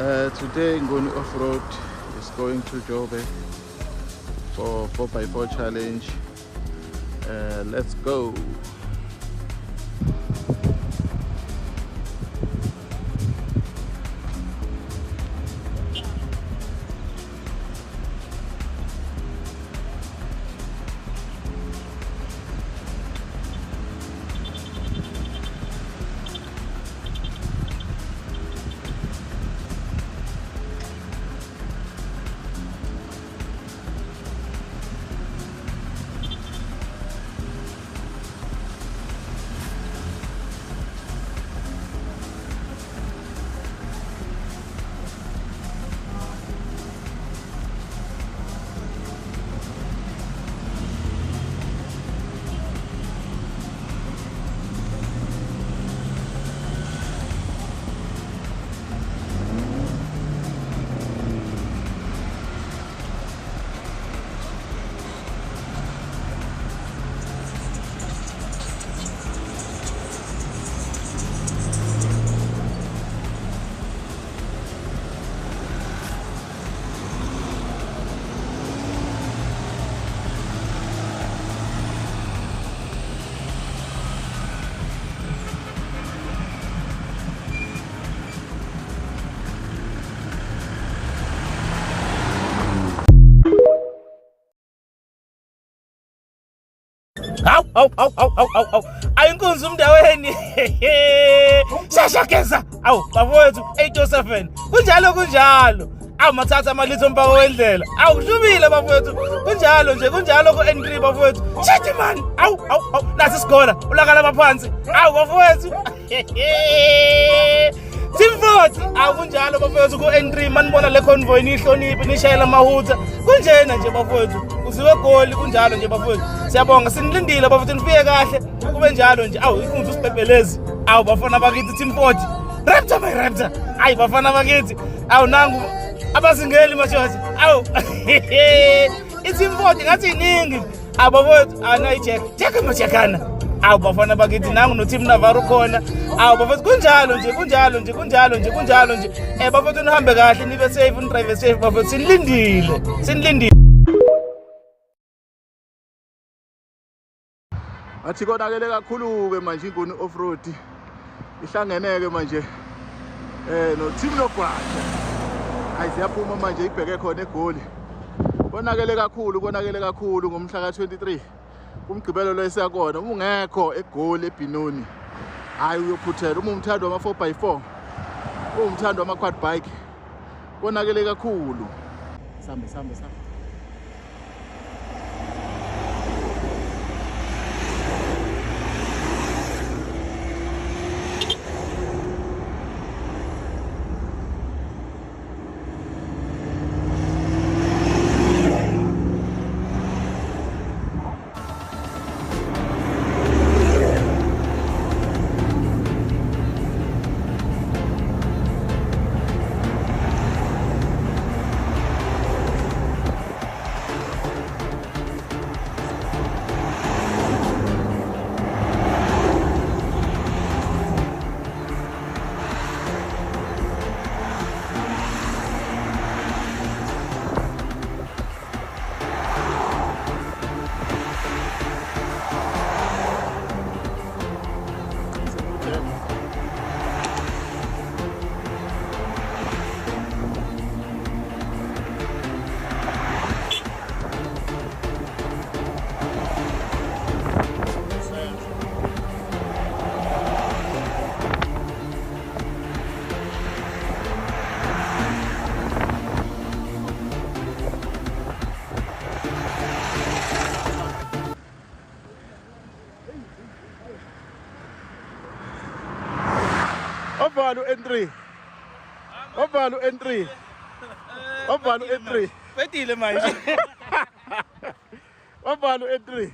Today Nguni off-road is going to Joburg for 4x4 challenge. Let's go. Awu ayinkunzi umndaweni shashakeza awu bafowethu 807 kunjalo mathatha amalitho mpaka wendlela awu kushubile bafowethu kunjalo ku N3 bafowethu shithi man awu nasi sigona ulakala baphansi awu bafowethu Team 40 awu kunjalo bafowethu ku N3 manibona le convoy nihloniphi nishayela amahutha kunjena nje bafowethu uziwe goli kunjalo nje bafowethu siyabonga sinilindile bafowethu nifike kahle kube njalo nje awu inkunzi usibhebhelezi awu bafana bakithi Team 40 Raptor ayi bafana bakithi awu nangu abasingeli mashothi awu i-Team 40 ngathi iningi abafowethu anayicheck machekana awu bafana bakithi nangu no Team Navarro khona awu bafowethu kunjalo nje bafowethu nihambe kahle nibe safe drive safe bafowethu sinilindile Athi konakele kakhulu ke manje iNguni off-road ihlangeneke manje no Team Nogwaja siyaphuma manje ibheke khona egoli konakele kakhulu ngomhla ka-23 kumgqibelo lo esiyakona ungekho egoli eBinoni hayi uyophuthela umthando wama 4x4 umthando wama quad bike konakele kakhulu sambe Ovalu N3 Betile manje Ovalu N3